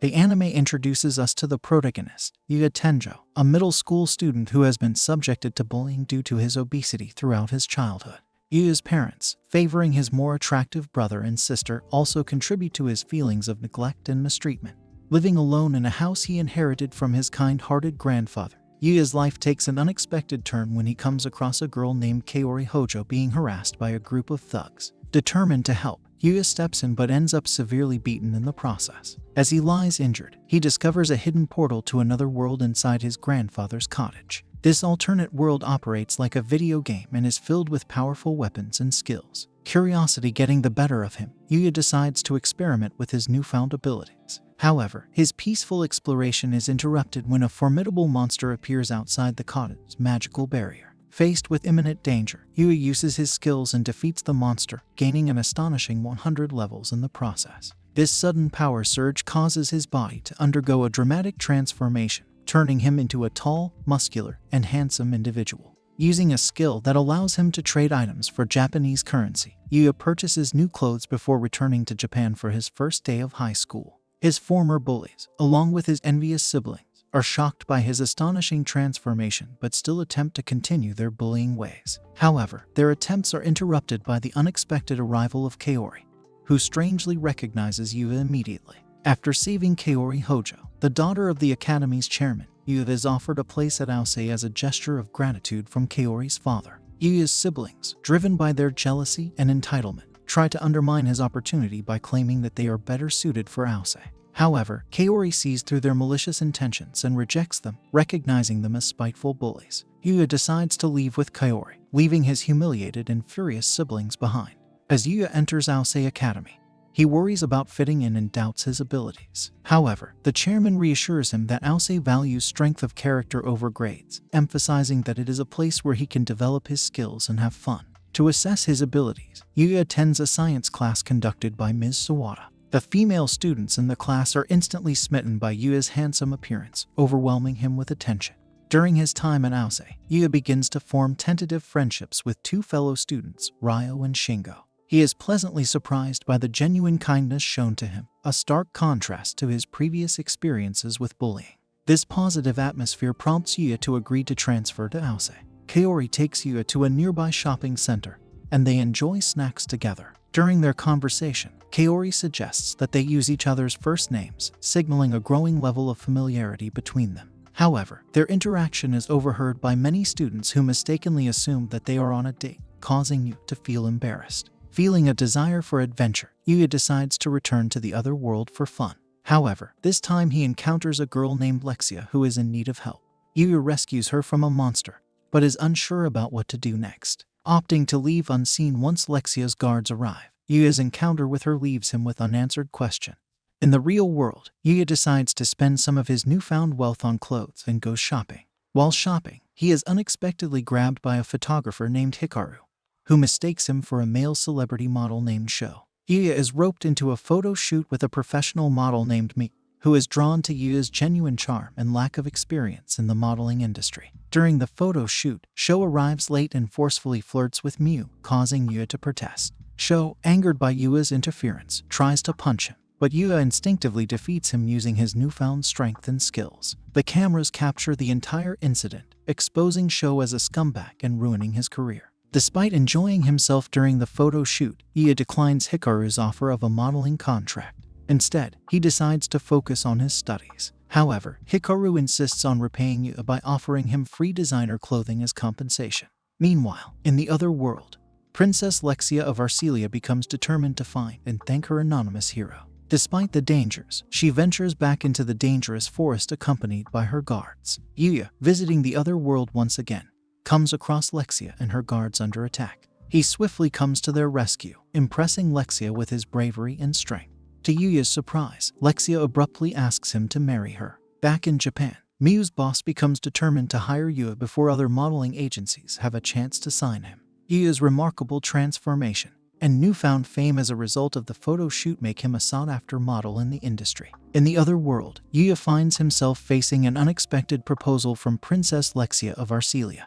The anime introduces us to the protagonist, Yūya Tenjo, a middle school student who has been subjected to bullying due to his obesity throughout his childhood. Yūya's parents, favoring his more attractive brother and sister, also contribute to his feelings of neglect and mistreatment. Living alone in a house he inherited from his kind-hearted grandfather, Yūya's life takes an unexpected turn when he comes across a girl named Kaori Hojo being harassed by a group of thugs. Determined to help, Yūya steps in but ends up severely beaten in the process. As he lies injured, he discovers a hidden portal to another world inside his grandfather's cottage. This alternate world operates like a video game and is filled with powerful weapons and skills. Curiosity getting the better of him, Yūya decides to experiment with his newfound abilities. However, his peaceful exploration is interrupted when a formidable monster appears outside the cottage's magical barrier. Faced with imminent danger, Yūya uses his skills and defeats the monster, gaining an astonishing 100 levels in the process. This sudden power surge causes his body to undergo a dramatic transformation, turning him into a tall, muscular, and handsome individual. Using a skill that allows him to trade items for Japanese currency, Yūya purchases new clothes before returning to Japan for his first day of high school. His former bullies, along with his envious siblings, are shocked by his astonishing transformation but still attempt to continue their bullying ways. However, their attempts are interrupted by the unexpected arrival of Kaori, who strangely recognizes Yūya immediately. After saving Kaori Hojo, the daughter of the academy's chairman, Yūya is offered a place at Aosei as a gesture of gratitude from Kaori's father. Yūya's siblings, driven by their jealousy and entitlement, try to undermine his opportunity by claiming that they are better suited for Aosei. However, Kaori sees through their malicious intentions and rejects them, recognizing them as spiteful bullies. Yūya decides to leave with Kaori, leaving his humiliated and furious siblings behind. As Yūya enters Aosei Academy, he worries about fitting in and doubts his abilities. However, the chairman reassures him that Aosei values strength of character over grades, emphasizing that it is a place where he can develop his skills and have fun. To assess his abilities, Yūya attends a science class conducted by Ms. Sawada. The female students in the class are instantly smitten by Yūya's handsome appearance, overwhelming him with attention. During his time at Aosei, Yūya begins to form tentative friendships with two fellow students, Ryo and Shingo. He is pleasantly surprised by the genuine kindness shown to him, a stark contrast to his previous experiences with bullying. This positive atmosphere prompts Yūya to agree to transfer to Aosei. Kaori takes Yūya to a nearby shopping center, and they enjoy snacks together. During their conversation, Kaori suggests that they use each other's first names, signaling a growing level of familiarity between them. However, their interaction is overheard by many students who mistakenly assume that they are on a date, causing Yūya to feel embarrassed. Feeling a desire for adventure, Yūya decides to return to the other world for fun. However, this time he encounters a girl named Lexia who is in need of help. Yūya rescues her from a monster, but is unsure about what to do next. Opting to leave unseen once Lexia's guards arrive, Yūya's encounter with her leaves him with unanswered question. In the real world, Yūya decides to spend some of his newfound wealth on clothes and goes shopping. While shopping, he is unexpectedly grabbed by a photographer named Hikaru, who mistakes him for a male celebrity model named Sho. Yūya is roped into a photo shoot with a professional model named Mi, who is drawn to Yūya's genuine charm and lack of experience in the modeling industry. During the photo shoot, Sho arrives late and forcefully flirts with Miu, causing Yūya to protest. Sho, angered by Yūya's interference, tries to punch him, but Yūya instinctively defeats him using his newfound strength and skills. The cameras capture the entire incident, exposing Sho as a scumbag and ruining his career. Despite enjoying himself during the photo shoot, Yūya declines Hikaru's offer of a modeling contract. Instead, he decides to focus on his studies. However, Hikaru insists on repaying Yūya by offering him free designer clothing as compensation. Meanwhile, in the other world, Princess Lexia of Arcelia becomes determined to find and thank her anonymous hero. Despite the dangers, she ventures back into the dangerous forest accompanied by her guards. Yūya, visiting the other world once again, comes across Lexia and her guards under attack. He swiftly comes to their rescue, impressing Lexia with his bravery and strength. To Yuya's surprise, Lexia abruptly asks him to marry her. Back in Japan, Miu's boss becomes determined to hire Yūya before other modeling agencies have a chance to sign him. Yuya's remarkable transformation and newfound fame as a result of the photo shoot make him a sought-after model in the industry. In the other world, Yūya finds himself facing an unexpected proposal from Princess Lexia of Arcelia,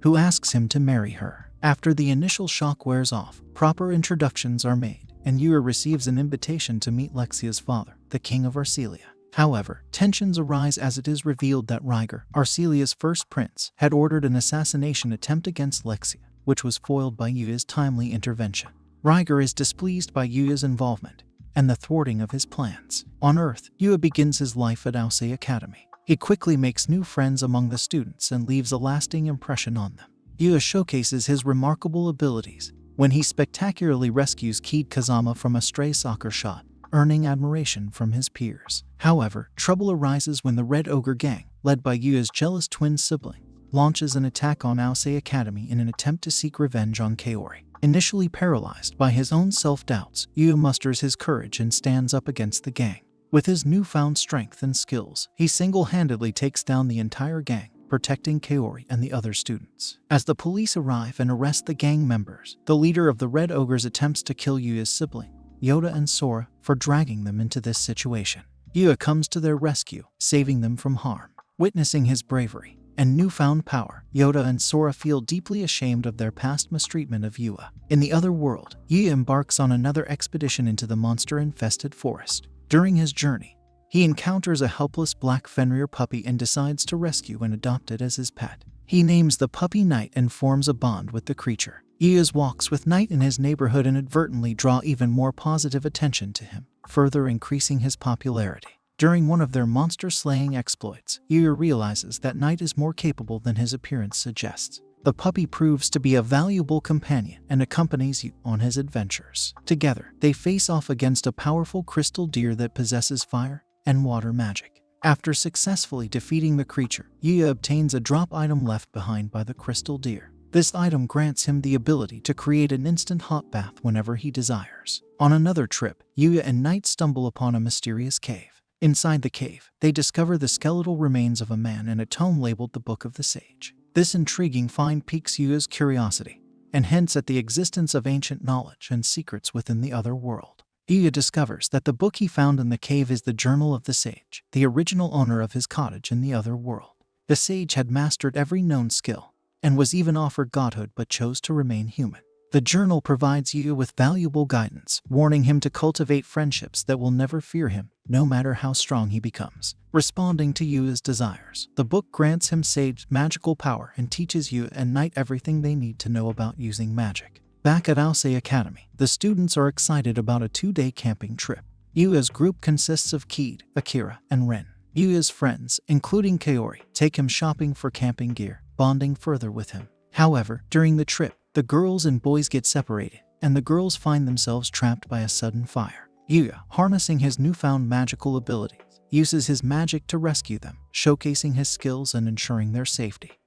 who asks him to marry her. After the initial shock wears off, proper introductions are made, and Yūya receives an invitation to meet Lexia's father, the king of Arcelia. However, tensions arise as it is revealed that Ryger, Arcelia's first prince, had ordered an assassination attempt against Lexia, which was foiled by Yūya's timely intervention. Ryger is displeased by Yūya's involvement and the thwarting of his plans. On Earth, Yūya begins his life at Aosei Academy. He quickly makes new friends among the students and leaves a lasting impression on them. Yūya showcases his remarkable abilities when he spectacularly rescues Kid Kazama from a stray soccer shot, earning admiration from his peers. However, trouble arises when the Red Ogre Gang, led by Yūya's jealous twin sibling, launches an attack on Aosei Academy in an attempt to seek revenge on Kaori. Initially paralyzed by his own self-doubts, Yūya musters his courage and stands up against the gang. With his newfound strength and skills, he single-handedly takes down the entire gang, protecting Kaori and the other students. As the police arrive and arrest the gang members, the leader of the Red Ogres attempts to kill Yūya's sibling, Yoda and Sora, for dragging them into this situation. Yūya comes to their rescue, saving them from harm. Witnessing his bravery and newfound power, Yoda and Sora feel deeply ashamed of their past mistreatment of Yūya. In the other world, Yūya embarks on another expedition into the monster-infested forest. During his journey, he encounters a helpless black Fenrir puppy and decides to rescue and adopt it as his pet. He names the puppy Knight and forms a bond with the creature. Yūya's walks with Knight in his neighborhood inadvertently draw even more positive attention to him, further increasing his popularity. During one of their monster-slaying exploits, Yūya realizes that Knight is more capable than his appearance suggests. The puppy proves to be a valuable companion and accompanies Yūya on his adventures. Together, they face off against a powerful crystal deer that possesses fire and water magic. After successfully defeating the creature, Yūya obtains a drop item left behind by the crystal deer. This item grants him the ability to create an instant hot bath whenever he desires. On another trip, Yūya and Knight stumble upon a mysterious cave. Inside the cave, they discover the skeletal remains of a man and a tome labeled the Book of the Sage. This intriguing find piques Yūya's curiosity and hints at the existence of ancient knowledge and secrets within the other world. Yūya discovers that the book he found in the cave is the Journal of the Sage, the original owner of his cottage in the other world. The sage had mastered every known skill and was even offered godhood but chose to remain human. The journal provides Yūya with valuable guidance, warning him to cultivate friendships that will never fear him, no matter how strong he becomes. Responding to Yūya's desires, the book grants him sage magical power and teaches Yūya and Knight everything they need to know about using magic. Back at Aosei Academy, the students are excited about a 2-day camping trip. Yūya's group consists of Kid, Akira, and Ren. Yūya's friends, including Kaori, take him shopping for camping gear, bonding further with him. However, during the trip, the girls and boys get separated, and the girls find themselves trapped by a sudden fire. Yūya, harnessing his newfound magical abilities, uses his magic to rescue them, showcasing his skills and ensuring their safety.